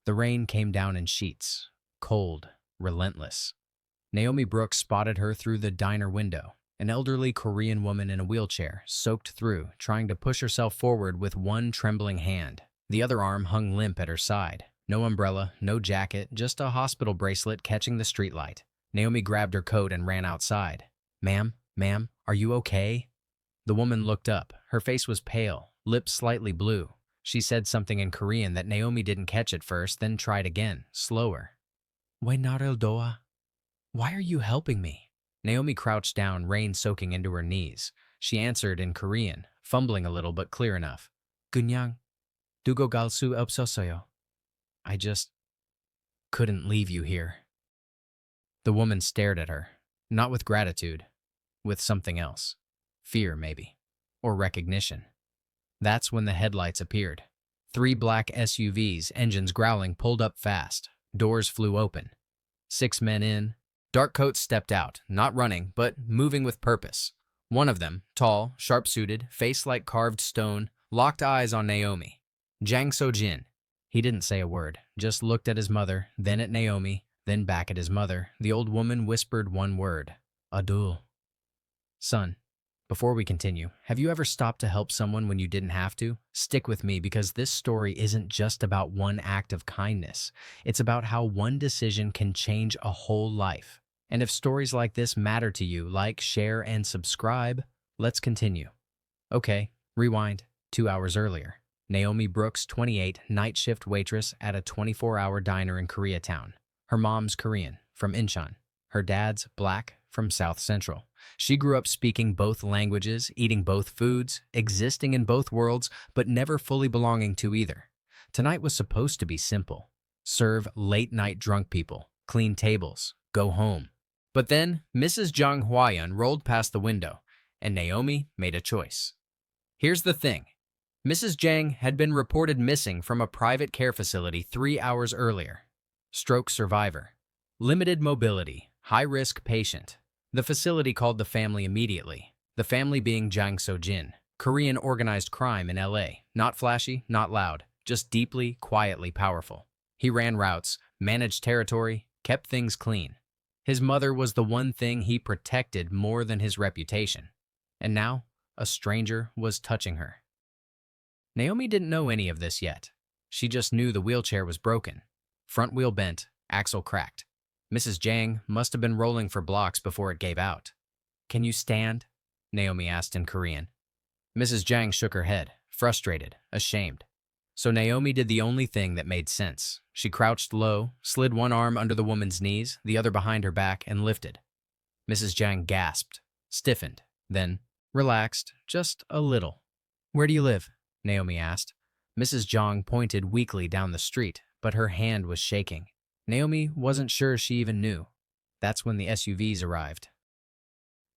The rain came down in sheets, cold, relentless. Naomi Brooks spotted her through the diner window, an elderly Korean woman in a wheelchair, soaked through, trying to push herself forward with one trembling hand. The other arm hung limp at her side. No umbrella, no jacket, just a hospital bracelet catching the streetlight. Naomi grabbed her coat and ran outside. Ma'am, are you okay?" The woman looked up. Her face was pale, lips slightly blue. She said something in Korean that Naomi didn't catch at first, then tried again, slower. "Why na를 도와? Why are you helping me?" Naomi crouched down, rain soaking into her knees. She answered in Korean, fumbling a little but clear enough. "그냥 두고 갈 수 없었어요. I just couldn't leave you here." The woman stared at her, not with gratitude, with something else. Fear, maybe. Or recognition. That's when the headlights appeared. 3 black SUVs, engines growling, pulled up fast. Doors flew open. 6 men in. Dark coats stepped out, not running, but moving with purpose. One of them, tall, sharp-suited, face like carved stone, locked eyes on Naomi. Jang Seojin. He didn't say a word, just looked at his mother, then at Naomi, then back at his mother. The old woman whispered one word. "Adul." "Son, before we continue, have you ever stopped to help someone when you didn't have to? Stick with me, because this story isn't just about one act of kindness. It's about how one decision can change a whole life. And if stories like this matter to you, like, share, and subscribe. Let's continue. Okay, rewind. 2 hours earlier. Naomi Brooks, 28, night shift waitress at a 24-hour diner in Koreatown. Her mom's Korean, from Incheon. Her dad's Black, from South Central. She grew up speaking both languages, eating both foods, existing in both worlds, but never fully belonging to either. Tonight was supposed to be simple. Serve late-night drunk people, clean tables, go home. But then, Mrs. Jang Hwa-yeon rolled past the window, and Naomi made a choice. Here's the thing. Mrs. Jang had been reported missing from a private care facility 3 hours earlier. Stroke survivor. Limited mobility, high-risk patient. The facility called the family immediately, the family being Jang Seojin, Korean organized crime in LA. Not flashy, not loud, just deeply, quietly powerful. He ran routes, managed territory, kept things clean. His mother was the one thing he protected more than his reputation. And now, a stranger was touching her. Naomi didn't know any of this yet. She just knew the wheelchair was broken. Front wheel bent, axle cracked. Mrs. Jang must have been rolling for blocks before it gave out. "Can you stand?" Naomi asked in Korean. Mrs. Jang shook her head, frustrated, ashamed. So Naomi did the only thing that made sense. She crouched low, slid one arm under the woman's knees, the other behind her back, and lifted. Mrs. Jang gasped, stiffened, then relaxed just a little. "Where do you live?" Naomi asked. Mrs. Jang pointed weakly down the street, but her hand was shaking. Naomi wasn't sure she even knew. That's when the SUVs arrived.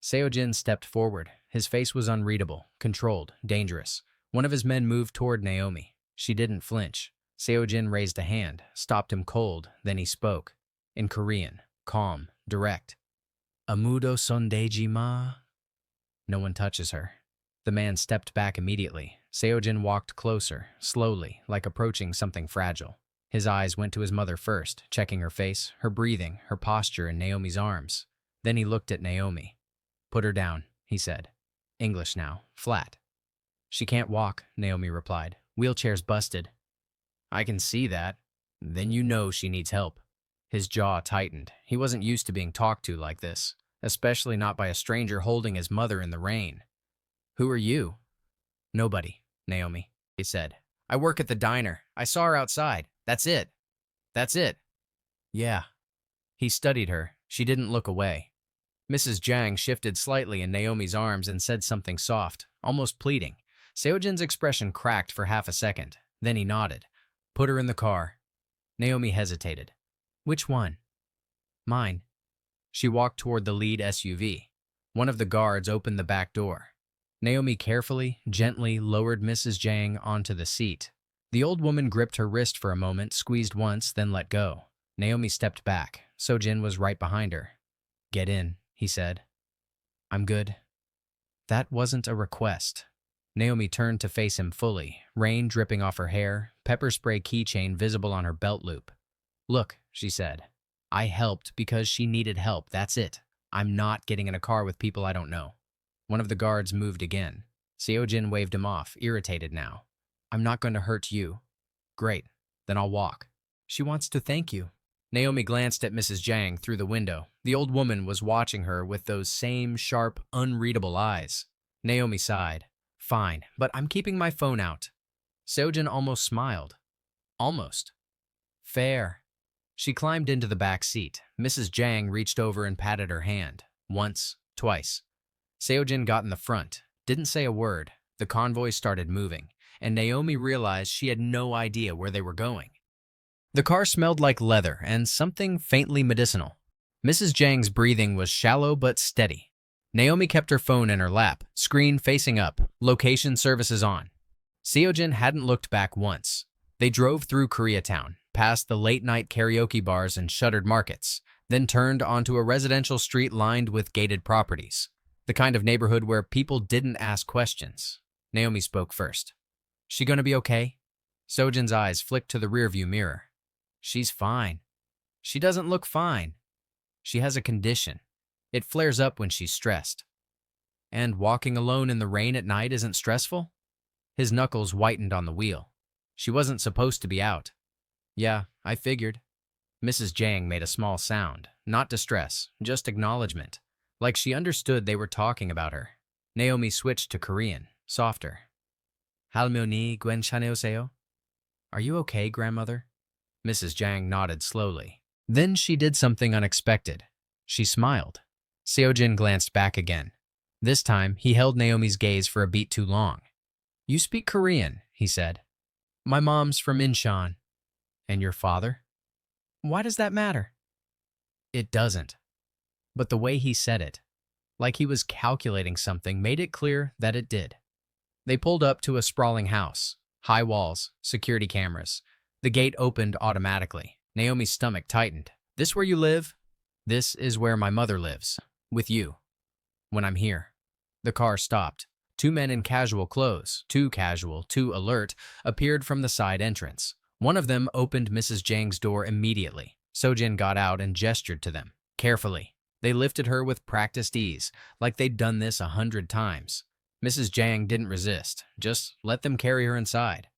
Seojin stepped forward. His face was unreadable, controlled, dangerous. One of his men moved toward Naomi. She didn't flinch. Seojin raised a hand, stopped him cold, then he spoke. In Korean, calm, direct. "아무도 손대지 마." No one touches her. The man stepped back immediately. Seojin walked closer, slowly, like approaching something fragile. His eyes went to his mother first, checking her face, her breathing, her posture in Naomi's arms. Then he looked at Naomi. "Put her down," he said. English now, flat. "She can't walk," Naomi replied. "Wheelchair's busted." "I can see that. Then you know she needs help." His jaw tightened. He wasn't used to being talked to like this, especially not by a stranger holding his mother in the rain. "Who are you?" "Nobody, Naomi," he said. "I work at the diner. I saw her outside. That's it. That's it." "Yeah." He studied her. She didn't look away. Mrs. Jang shifted slightly in Naomi's arms and said something soft, almost pleading. Seojin's expression cracked for half a second. Then he nodded. "Put her in the car." Naomi hesitated. "Which one?" "Mine." She walked toward the lead SUV. One of the guards opened the back door. Naomi carefully, gently lowered Mrs. Jang onto the seat. The old woman gripped her wrist for a moment, squeezed once, then let go. Naomi stepped back. Seojin was right behind her. "Get in," he said. "I'm good." That wasn't a request. Naomi turned to face him fully, rain dripping off her hair, pepper spray keychain visible on her belt loop. "Look," she said. "I helped because she needed help, that's it. I'm not getting in a car with people I don't know." One of the guards moved again. Seojin waved him off, irritated now. "I'm not going to hurt you." "Great, then I'll walk." "She wants to thank you." Naomi glanced at Mrs. Jang through the window. The old woman was watching her with those same sharp, unreadable eyes. Naomi sighed. "Fine, but I'm keeping my phone out." Seojin almost smiled. Almost. "Fair." She climbed into the back seat. Mrs. Jang reached over and patted her hand. Once, twice. Seojin got in the front, didn't say a word. The convoy started moving, and Naomi realized she had no idea where they were going. The car smelled like leather and something faintly medicinal. Mrs. Jang's breathing was shallow but steady. Naomi kept her phone in her lap, screen facing up, location services on. Seojin hadn't looked back once. They drove through Koreatown, past the late-night karaoke bars and shuttered markets, then turned onto a residential street lined with gated properties. The kind of neighborhood where people didn't ask questions. Naomi spoke first. "She gonna be okay?" Sojin's eyes flicked to the rearview mirror. "She's fine." "She doesn't look fine." "She has a condition. It flares up when she's stressed." "And walking alone in the rain at night isn't stressful?" His knuckles whitened on the wheel. "She wasn't supposed to be out." "Yeah, I figured." Mrs. Jang made a small sound, not distress, just acknowledgement, like she understood they were talking about her. Naomi switched to Korean, softer. "할머니 괜찮으세요?" "Are you okay, grandmother?" Mrs. Jang nodded slowly. Then she did something unexpected. She smiled. Seojin glanced back again. This time, he held Naomi's gaze for a beat too long. "You speak Korean," he said. "My mom's from Incheon." "And your father?" "Why does that matter?" It doesn't. But the way he said it, like he was calculating something, made it clear that it did. They pulled up to a sprawling house. High walls, security cameras. The gate opened automatically. Naomi's stomach tightened. "This where you live?" "This is where my mother lives. With you. When I'm here." The car stopped. Two men in casual clothes, too casual, too alert, appeared from the side entrance. One of them opened Mrs. Jang's door immediately. Seojin got out and gestured to them. Carefully. They lifted her with practiced ease, like they'd done this 100 times. Mrs. Jang didn't resist, just let them carry her inside.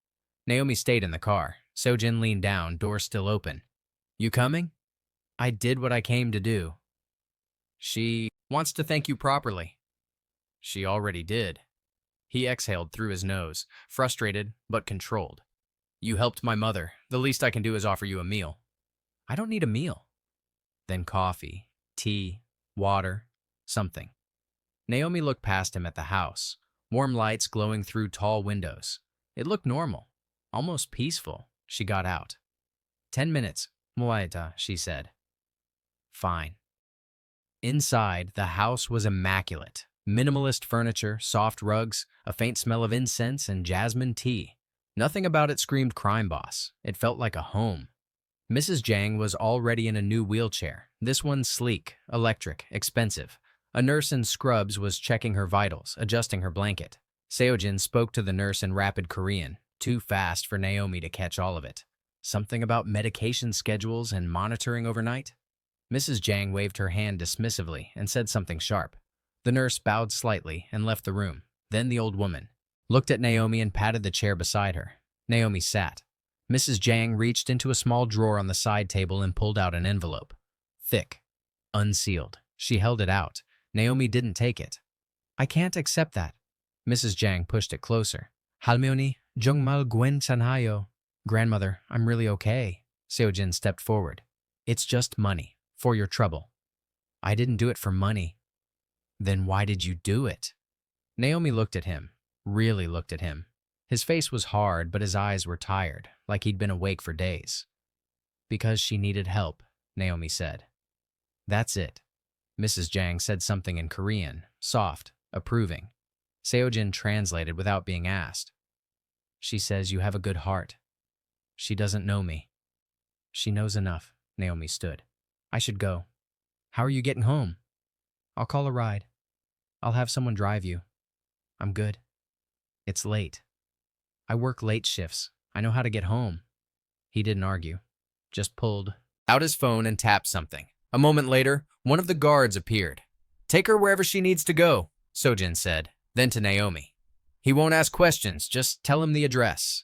Naomi stayed in the car. Seojin leaned down, door still open. "You coming?" "I did what I came to do." "She wants to thank you properly." "She already did." He exhaled through his nose, frustrated but controlled. "You helped my mother. The least I can do is offer you a meal." "I don't need a meal." "Then coffee, tea, water, something." Naomi looked past him at the house, warm lights glowing through tall windows. It looked normal, almost peaceful. She got out. 10 minutes, Moaita, she said. "Fine." Inside, the house was immaculate. Minimalist furniture, soft rugs, a faint smell of incense and jasmine tea. Nothing about it screamed crime boss. It felt like a home. Mrs. Jang was already in a new wheelchair. This one sleek, electric, expensive. A nurse in scrubs was checking her vitals, adjusting her blanket. Seojin spoke to the nurse in rapid Korean, too fast for Naomi to catch all of it. Something about medication schedules and monitoring overnight? Mrs. Jang waved her hand dismissively and said something sharp. The nurse bowed slightly and left the room. Then the old woman looked at Naomi and patted the chair beside her. Naomi sat. Mrs. Jang reached into a small drawer on the side table and pulled out an envelope. Thick, unsealed. She held it out. Naomi didn't take it. "I can't accept that." Mrs. Jang pushed it closer. "할머니, 정말 괜찮아요." "Grandmother, I'm really okay." Seojin stepped forward. "It's just money, for your trouble." "I didn't do it for money." "Then why did you do it?" Naomi looked at him, really looked at him. His face was hard, but his eyes were tired, like he'd been awake for days. "Because she needed help," Naomi said. "That's it." Mrs. Jang said something in Korean, soft, approving. Seojin translated without being asked. "She says you have a good heart. She doesn't know me." "She knows enough," Naomi stood. "I should go." "How are you getting home?" "I'll call a ride. I'll have someone drive you. I'm good." It's late. I work late shifts. I know how to get home. He didn't argue, just pulled out his phone and tapped something. A moment later, one of the guards appeared. Take her wherever she needs to go, Seojin said, then to Naomi. He won't ask questions, just tell him the address.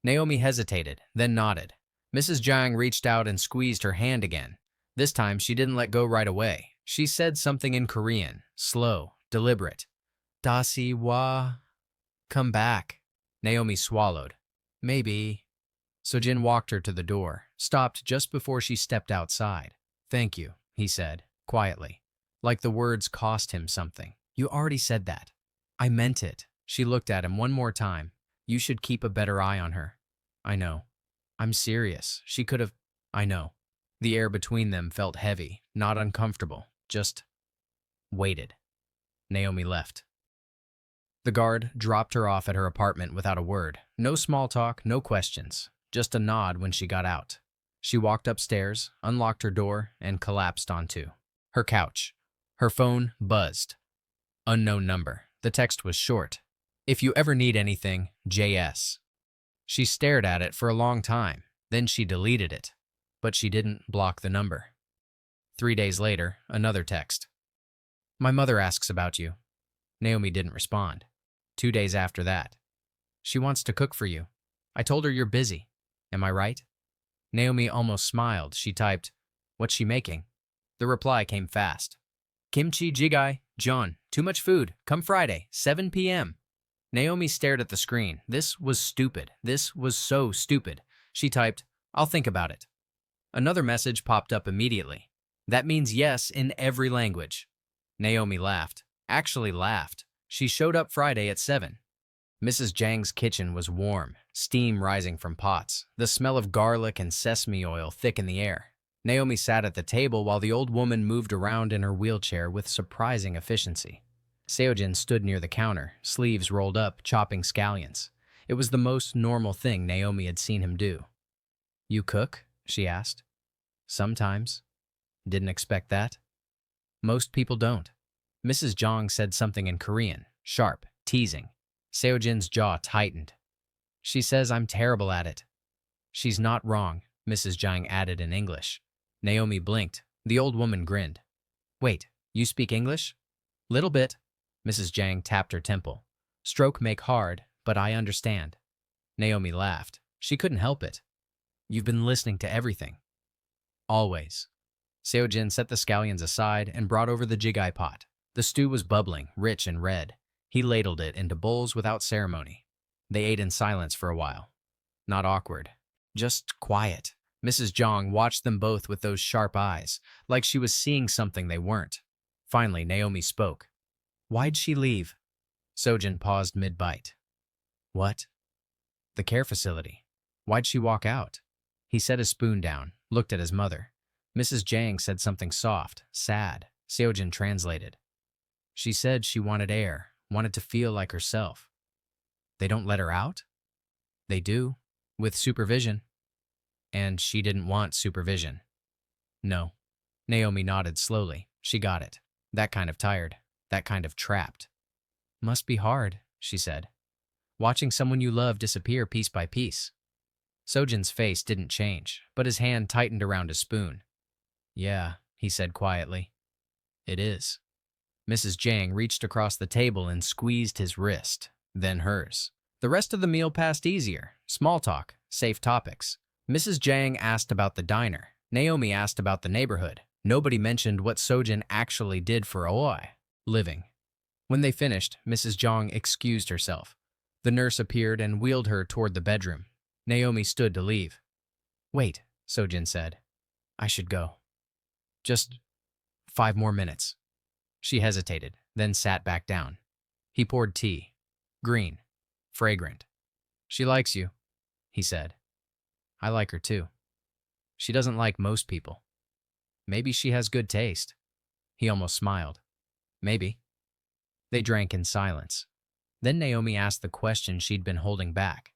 Naomi hesitated, then nodded. Mrs. Jang reached out and squeezed her hand again. This time, she didn't let go right away. She said something in Korean, slow, deliberate. Dasi wa... Come back. Naomi swallowed. Maybe. Seojin walked her to the door, stopped just before she stepped outside. Thank you, he said, quietly, like the words cost him something. You already said that. I meant it. She looked at him one more time. You should keep a better eye on her. I know. I'm serious. She could have... I know. The air between them felt heavy, not uncomfortable, just waited. Naomi left. The guard dropped her off at her apartment without a word. No small talk, no questions. Just a nod when she got out. She walked upstairs, unlocked her door, and collapsed onto her couch. Her phone buzzed. Unknown number. The text was short. If you ever need anything, JS. She stared at it for a long time. Then she deleted it. But she didn't block the number. 3 days later, another text. My mother asks about you. Naomi didn't respond. 2 days after that. She wants to cook for you. I told her you're busy. Am I right? Naomi almost smiled. She typed, what's she making? The reply came fast. Kimchi jjigae, John. Too much food. Come Friday, 7 p.m. Naomi stared at the screen. This was stupid. This was so stupid. She typed, I'll think about it. Another message popped up immediately. That means yes in every language. Naomi laughed. Actually laughed. She showed up Friday at 7. Mrs. Jang's kitchen was warm, steam rising from pots, the smell of garlic and sesame oil thick in the air. Naomi sat at the table while the old woman moved around in her wheelchair with surprising efficiency. Seojin stood near the counter, sleeves rolled up, chopping scallions. It was the most normal thing Naomi had seen him do. You cook? She asked. Sometimes. Didn't expect that? Most people don't. Mrs. Jang said something in Korean, sharp, teasing. Seojin's jaw tightened. She says I'm terrible at it. She's not wrong, Mrs. Jang added in English. Naomi blinked. The old woman grinned. Wait, you speak English? Little bit. Mrs. Jang tapped her temple. Stroke make hard, but I understand. Naomi laughed. She couldn't help it. You've been listening to everything. Always. Seojin set the scallions aside and brought over the jjigae pot. The stew was bubbling, rich and red. He ladled it into bowls without ceremony. They ate in silence for a while. Not awkward. Just quiet. Mrs. Jang watched them both with those sharp eyes, like she was seeing something they weren't. Finally, Naomi spoke. Why'd she leave? Seojin paused mid-bite. What? The care facility. Why'd she walk out? He set his spoon down, looked at his mother. Mrs. Jang said something soft, sad. Seojin translated. She said she wanted air, wanted to feel like herself. They don't let her out? They do, with supervision. And she didn't want supervision. No. Naomi nodded slowly. She got it. That kind of tired. That kind of trapped. Must be hard, she said. Watching someone you love disappear piece by piece. Seojin's face didn't change, but his hand tightened around his spoon. Yeah, he said quietly. It is. Mrs. Jang reached across the table and squeezed his wrist, then hers. The rest of the meal passed easier. Small talk, safe topics. Mrs. Jang asked about the diner. Naomi asked about the neighborhood. Nobody mentioned what Seojin actually did for Aoi, living. When they finished, Mrs. Jang excused herself. The nurse appeared and wheeled her toward the bedroom. Naomi stood to leave. Wait, Seojin said. I should go. Just 5 more minutes. She hesitated, then sat back down. He poured tea. Green. Fragrant. She likes you, he said. I like her too. She doesn't like most people. Maybe she has good taste. He almost smiled. Maybe. They drank in silence. Then Naomi asked the question she'd been holding back.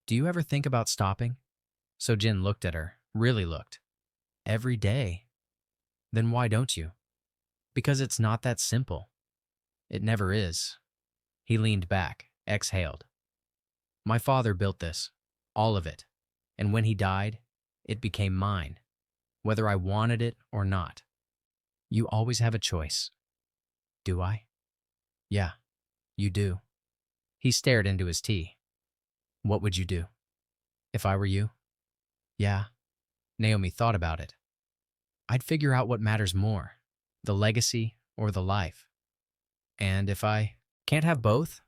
Do you ever think about stopping? Seojin looked at her, really looked. Every day. Then why don't you? Because it's not that simple. It never is. He leaned back, exhaled. My father built this, all of it, and when he died, it became mine, whether I wanted it or not. You always have a choice. Do I? Yeah, you do. He stared into his tea. What would you do? If I were you? Yeah. Naomi thought about it. I'd figure out what matters more, the legacy or the life. And if I can't have both,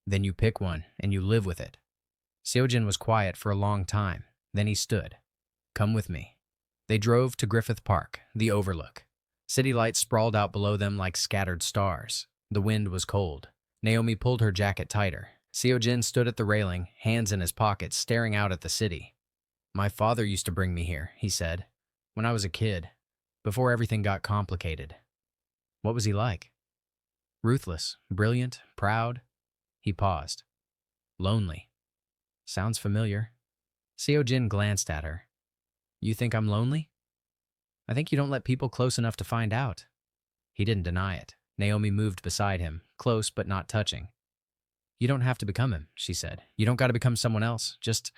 then you pick one and you live with it. Seojin was quiet for a long time. Then he stood. Come with me. They drove to Griffith Park, the overlook. City lights sprawled out below them like scattered stars. The wind was cold. Naomi pulled her jacket tighter. Seojin stood at the railing, hands in his pockets, staring out at the city. My father used to bring me here, he said, when I was a kid, before everything got complicated. What was he like? Ruthless, brilliant, proud. He paused. Lonely. Sounds familiar. Seojin glanced at her. You think I'm lonely? I think you don't let people close enough to find out. He didn't deny it. Naomi moved beside him, close but not touching. You don't have to become him, she said. You don't got to become someone else. Just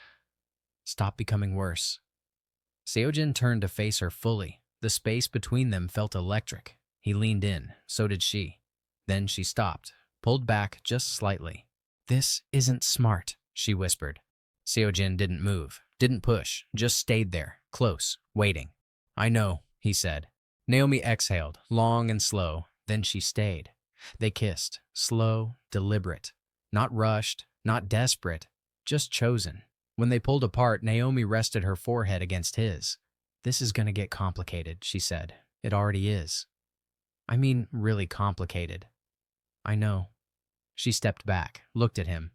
stop becoming worse. Seojin turned to face her fully. The space between them felt electric. He leaned in. So did she. Then she stopped, pulled back just slightly. This isn't smart, she whispered. Seojin didn't move, didn't push, just stayed there, close, waiting. I know, he said. Naomi exhaled, long and slow. Then she stayed. They kissed, slow, deliberate. Not rushed, not desperate, just chosen. When they pulled apart, Naomi rested her forehead against his. This is gonna get complicated, she said. It already is. I mean, really complicated. I know. She stepped back, looked at him.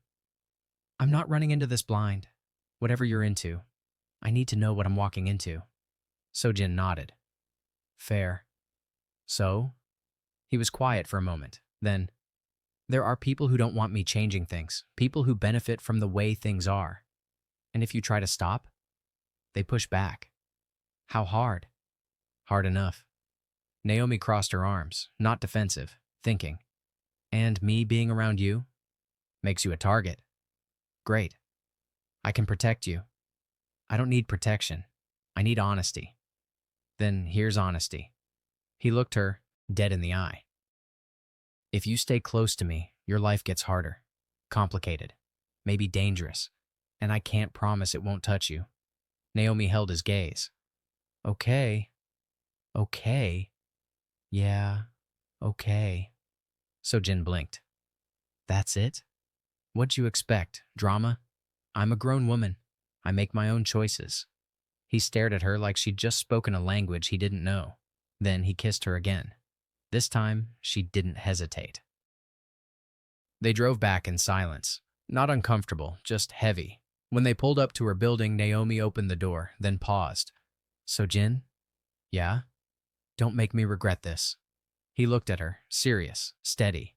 I'm not running into this blind. Whatever you're into, I need to know what I'm walking into. Seojin nodded. Fair. So? He was quiet for a moment. Then, there are people who don't want me changing things, people who benefit from the way things are. And if you try to stop, they push back. How hard? Hard enough. Naomi crossed her arms, not defensive, thinking. And me being around you makes you a target. Great. I can protect you. I don't need protection. I need honesty. Then here's honesty. He looked her dead in the eye. If you stay close to me, your life gets harder, complicated, maybe dangerous, and I can't promise it won't touch you. Naomi held his gaze. Okay. Yeah, okay. Seojin blinked. That's it? What'd you expect? Drama? I'm a grown woman. I make my own choices. He stared at her like she'd just spoken a language he didn't know. Then he kissed her again. This time, she didn't hesitate. They drove back in silence. Not uncomfortable, just heavy. When they pulled up to her building, Naomi opened the door, then paused. Seojin? Yeah? Don't make me regret this. He looked at her, serious, steady.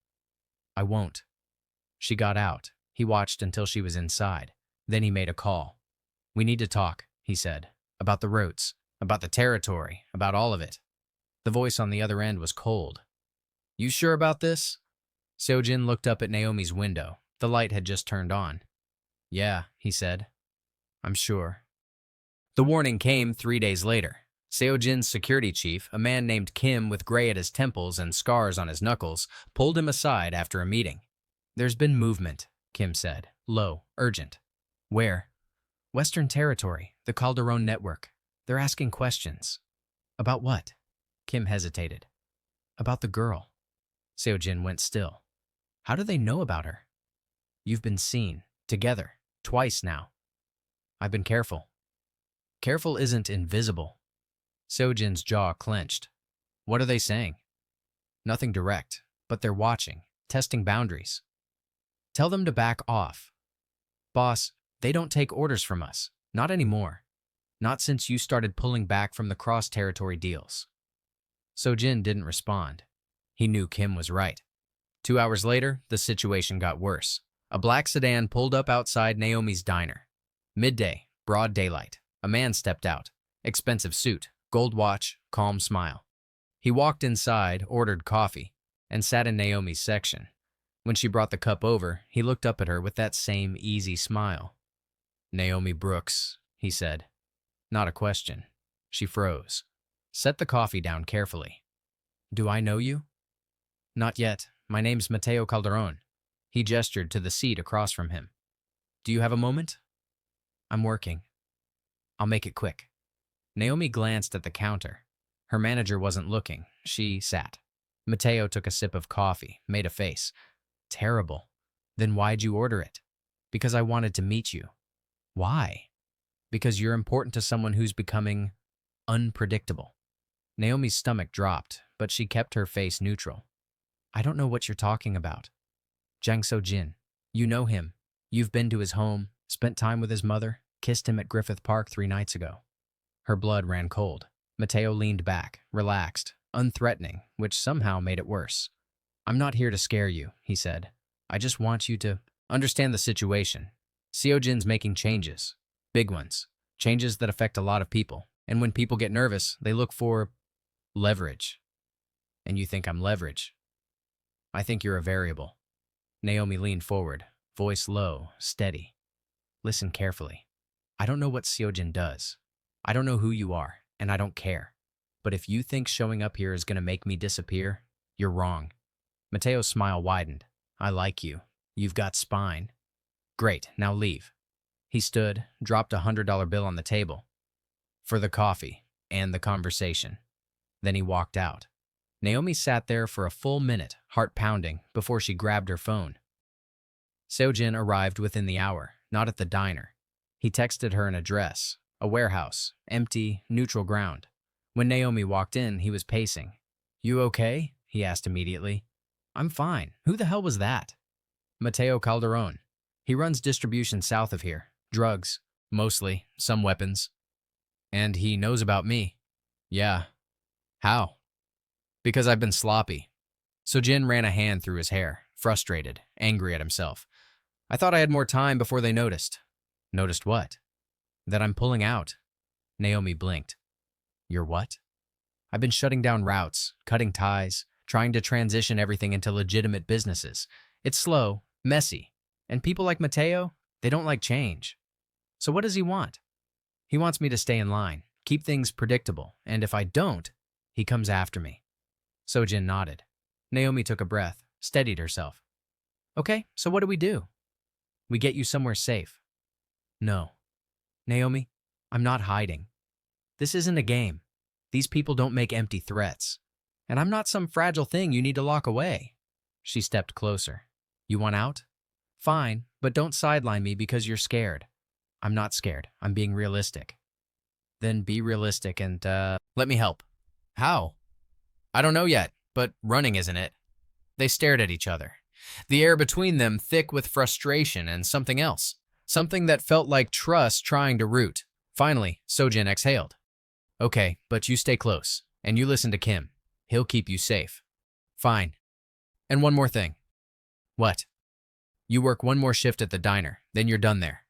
I won't. She got out. He watched until she was inside. Then he made a call. We need to talk, he said. About the routes, about the territory, about all of it. The voice on the other end was cold. You sure about this? Seojin looked up at Naomi's window. The light had just turned on. Yeah, he said. I'm sure. The warning came 3 days later. Seojin's security chief, a man named Kim with gray at his temples and scars on his knuckles, pulled him aside after a meeting. There's been movement, Kim said. Low, urgent. Where? Western Territory, the Calderon Network. They're asking questions. About what? Kim hesitated. About the girl. Seojin went still. How do they know about her? You've been seen, together, twice now. I've been careful. Careful isn't invisible. Seojin's jaw clenched. What are they saying? Nothing direct, but they're watching, testing boundaries. Tell them to back off. Boss, they don't take orders from us. Not anymore. Not since you started pulling back from the cross-territory deals. Seojin didn't respond. He knew Kim was right. 2 hours later, the situation got worse. A black sedan pulled up outside Naomi's diner. Midday, broad daylight. A man stepped out. Expensive suit, gold watch, calm smile. He walked inside, ordered coffee, and sat in Naomi's section. When she brought the cup over, he looked up at her with that same easy smile. Naomi Brooks, he said. Not a question. She froze. Set the coffee down carefully. Do I know you? Not yet. My name's Mateo Calderon. He gestured to the seat across from him. Do you have a moment? I'm working. I'll make it quick. Naomi glanced at the counter. Her manager wasn't looking. She sat. Mateo took a sip of coffee, made a face. Terrible. Then why'd you order it? Because I wanted to meet you. Why? Because you're important to someone who's becoming unpredictable. Naomi's stomach dropped, but she kept her face neutral. I don't know what you're talking about. Jang Seojin. You know him. You've been to his home, spent time with his mother, kissed him at Griffith Park 3 nights ago. Her blood ran cold. Mateo leaned back, relaxed, unthreatening, which somehow made it worse. I'm not here to scare you, he said. I just want you to understand the situation. Seojin's making changes. Big ones. Changes that affect a lot of people. And when people get nervous, they look for leverage. And you think I'm leverage. I think you're a variable. Naomi leaned forward, voice low, steady. Listen carefully. I don't know what Seojin does. I don't know who you are, and I don't care. But if you think showing up here is going to make me disappear, you're wrong. Mateo's smile widened. I like you. You've got spine. Great, now leave. He stood, dropped a $100 bill on the table. For the coffee and the conversation. Then he walked out. Naomi sat there for a full minute, heart pounding, before she grabbed her phone. Seojin arrived within the hour, not at the diner. He texted her an address, a warehouse, empty, neutral ground. When Naomi walked in, he was pacing. You okay? He asked immediately. I'm fine. Who the hell was that? Mateo Calderon. He runs distribution south of here. Drugs, mostly, some weapons. And he knows about me. Yeah. How? Because I've been sloppy. Seojin ran a hand through his hair, frustrated, angry at himself. I thought I had more time before they noticed. Noticed what? That I'm pulling out. Naomi blinked. You're what? I've been shutting down routes, cutting ties, trying to transition everything into legitimate businesses. It's slow, messy, and people like Mateo, they don't like change. So what does he want? He wants me to stay in line, keep things predictable, and if I don't, he comes after me. Seojin nodded. Naomi took a breath, steadied herself. Okay, so what do? We get you somewhere safe. No. Naomi, I'm not hiding. This isn't a game. These people don't make empty threats. And I'm not some fragile thing you need to lock away. She stepped closer. You want out? Fine, but don't sideline me because you're scared. I'm not scared. I'm being realistic. Then be realistic and, let me help. How? I don't know yet, but running isn't it. They stared at each other. The air between them thick with frustration and something else. Something that felt like trust trying to root. Finally, Seojin exhaled. Okay, but you stay close, and you listen to Kim. He'll keep you safe. Fine. And one more thing. What? You work one more shift at the diner, then you're done there.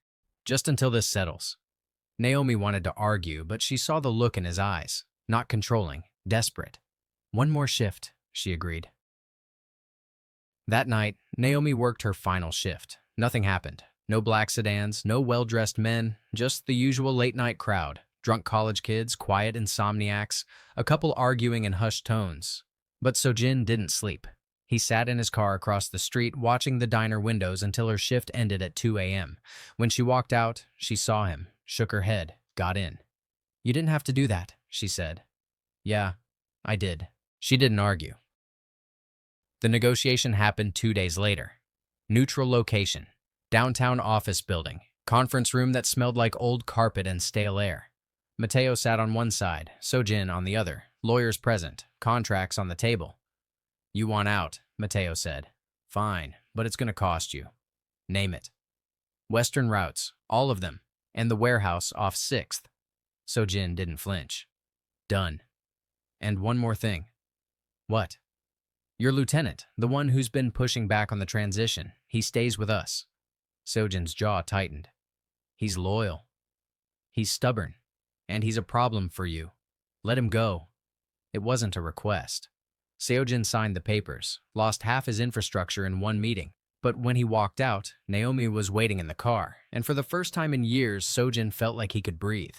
Just until this settles. Naomi wanted to argue, but she saw the look in his eyes. Not controlling, desperate. One more shift, she agreed. That night, Naomi worked her final shift. Nothing happened. No black sedans, no well-dressed men, just the usual late-night crowd. Drunk college kids, quiet insomniacs, a couple arguing in hushed tones. But Seojin didn't sleep. He sat in his car across the street watching the diner windows until her shift ended at 2 a.m. When she walked out, she saw him, shook her head, got in. You didn't have to do that, she said. Yeah, I did. She didn't argue. The negotiation happened 2 days later. Neutral location. Downtown office building. Conference room that smelled like old carpet and stale air. Mateo sat on one side, Seojin on the other, lawyers present, contracts on the table. You want out, Mateo said. Fine, but it's going to cost you. Name it. Western routes, all of them, and the warehouse off 6th. Seojin didn't flinch. Done. And one more thing. What? Your lieutenant, the one who's been pushing back on the transition. He stays with us. Seojin's jaw tightened. He's loyal. He's stubborn. And he's a problem for you. Let him go. It wasn't a request. Seojin signed the papers, lost half his infrastructure in one meeting. But when he walked out, Naomi was waiting in the car, and for the first time in years, Seojin felt like he could breathe.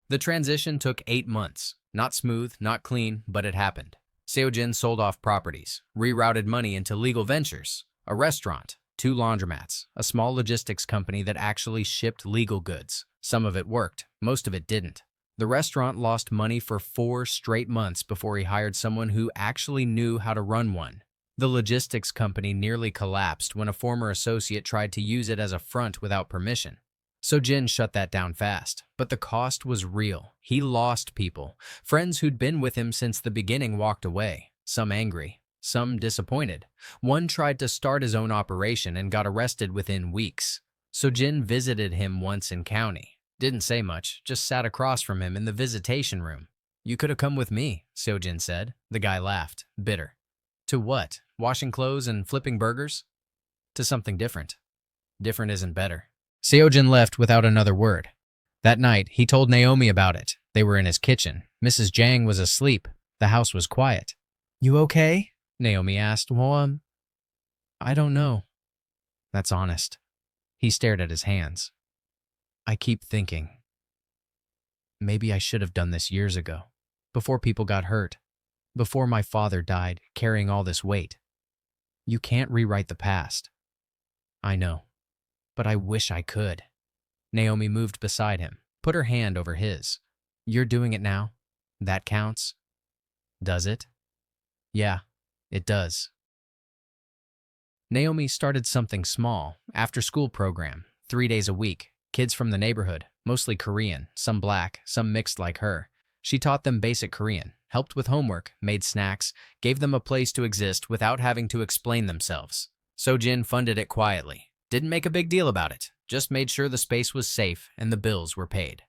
The transition took 8 months. Not smooth, not clean, but it happened. Seojin sold off properties, rerouted money into legal ventures, a restaurant, 2 laundromats, a small logistics company that actually shipped legal goods. Some of it worked, most of it didn't. The restaurant lost money for 4 straight months before he hired someone who actually knew how to run one. The logistics company nearly collapsed when a former associate tried to use it as a front without permission. Seojin shut that down fast, but the cost was real. He lost people. Friends who'd been with him since the beginning walked away, some angry, some disappointed. One tried to start his own operation and got arrested within weeks. Seojin visited him once in county. Didn't say much, just sat across from him in the visitation room. "You could have come with me," Seojin said. The guy laughed, bitter. "To what? Washing clothes and flipping burgers?" "To something different." "Different isn't better." Seojin left without another word. That night, he told Naomi about it. They were in his kitchen. Mrs. Jang was asleep. The house was quiet. "You okay?" Naomi asked. "Well, I don't know." "That's honest." He stared at his hands. "I keep thinking, maybe I should have done this years ago, before people got hurt, before my father died, carrying all this weight. You can't rewrite the past." "I know, but I wish I could." Naomi moved beside him, put her hand over his. "You're doing it now? That counts?" "Does it?" "Yeah, it does." Naomi started something small, after-school program, 3 days a week. Kids from the neighborhood, mostly Korean, some black, some mixed like her. She taught them basic Korean, helped with homework, made snacks, gave them a place to exist without having to explain themselves. Seojin funded it quietly. Didn't make a big deal about it, just made sure the space was safe and the bills were paid.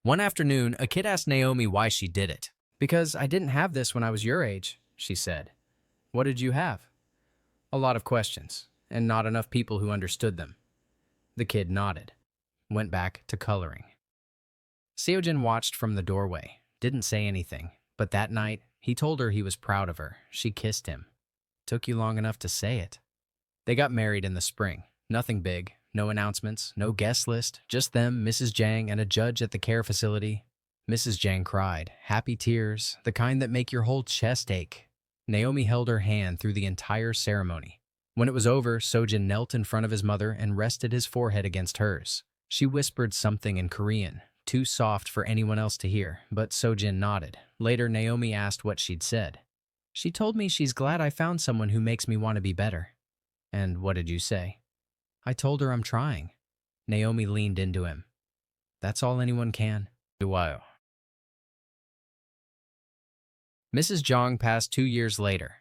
One afternoon, a kid asked Naomi why she did it. "Because I didn't have this when I was your age," she said. "What did you have?" "A lot of questions, and not enough people who understood them." The kid nodded, went back to coloring. Seojin watched from the doorway, didn't say anything, but that night, he told her he was proud of her. She kissed him. "Took you long enough to say it." They got married in the spring. Nothing big, no announcements, no guest list, just them, Mrs. Jang, and a judge at the care facility. Mrs. Jang cried, happy tears, the kind that make your whole chest ache. Naomi held her hand through the entire ceremony. When it was over, Seojin knelt in front of his mother and rested his forehead against hers. She whispered something in Korean, too soft for anyone else to hear, but Seojin nodded. Later, Naomi asked what she'd said. "She told me she's glad I found someone who makes me want to be better." "And what did you say?" "I told her I'm trying." Naomi leaned into him. "That's all anyone can." Wow. Mrs. Jang passed 2 years later.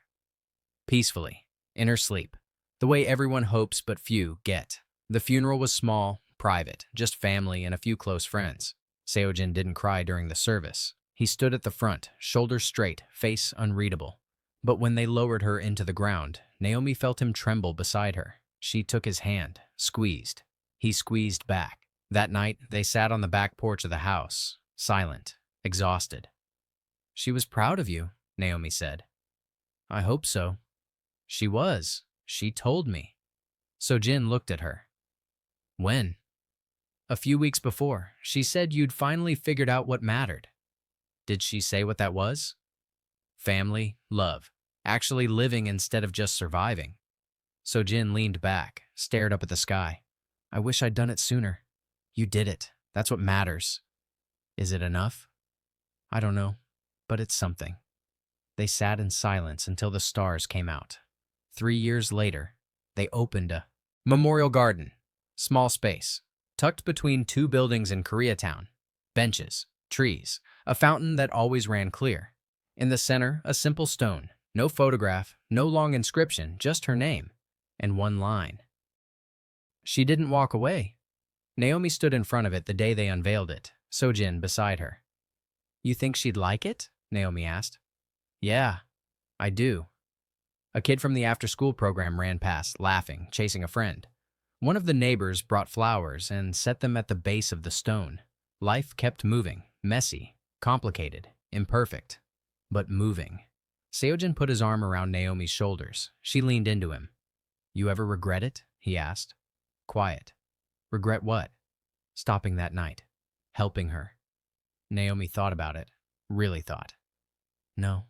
Peacefully, in her sleep, the way everyone hopes but few get. The funeral was small, private, just family and a few close friends. Seojin didn't cry during the service. He stood at the front, shoulders straight, face unreadable. But when they lowered her into the ground, Naomi felt him tremble beside her. She took his hand, squeezed. He squeezed back. That night, they sat on the back porch of the house, silent, exhausted. "She was proud of you," Naomi said. "I hope so." "She was. She told me." Seojin looked at her. "When?" "A few weeks before. She said you'd finally figured out what mattered." "Did she say what that was?" "Family, love, actually living instead of just surviving." Seojin leaned back, stared up at the sky. "I wish I'd done it sooner." "You did it. That's what matters." "Is it enough?" "I don't know, but it's something." They sat in silence until the stars came out. 3 years later, they opened a memorial garden. Small space, tucked between 2 buildings in Koreatown. Benches, trees, a fountain that always ran clear. In the center, a simple stone. No photograph, no long inscription, just her name. And one line. "She didn't walk away." Naomi stood in front of it the day they unveiled it, Seojin beside her. "You think she'd like it?" Naomi asked. "Yeah, I do." A kid from the after-school program ran past, laughing, chasing a friend. One of the neighbors brought flowers and set them at the base of the stone. Life kept moving, messy, complicated, imperfect, but moving. Seojin put his arm around Naomi's shoulders. She leaned into him. You ever regret it? He asked. Quiet. Regret what? Stopping that night. Helping her. Naomi thought about it. Really thought. No,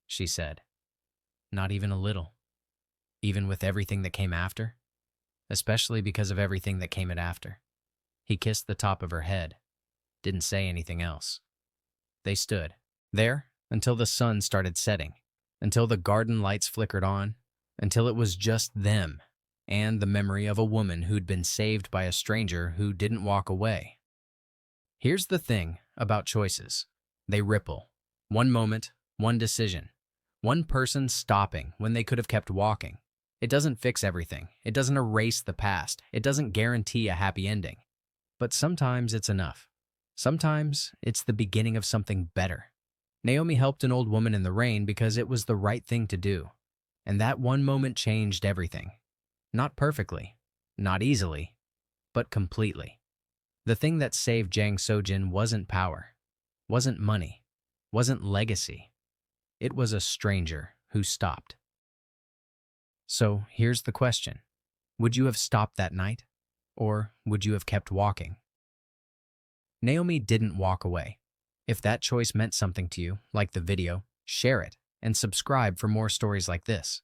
she said. Not even a little. Even with everything that came after? Especially because of everything that came after. He kissed the top of her head. Didn't say anything else. They stood there until the sun started setting, until the garden lights flickered on, until it was just them and the memory of a woman who'd been saved by a stranger who didn't walk away. Here's the thing about choices. They ripple. One moment, one decision. One person stopping when they could have kept walking. It doesn't fix everything. It doesn't erase the past. It doesn't guarantee a happy ending. But sometimes it's enough. Sometimes it's the beginning of something better. Naomi helped an old woman in the rain because it was the right thing to do. And that one moment changed everything. Not perfectly, not easily, but completely. The thing that saved Jang Seojin wasn't power, wasn't money, wasn't legacy. It was a stranger who stopped. So here's the question. Would you have stopped that night? Or would you have kept walking? Naomi didn't walk away. If that choice meant something to you, like the video, share it and subscribe for more stories like this.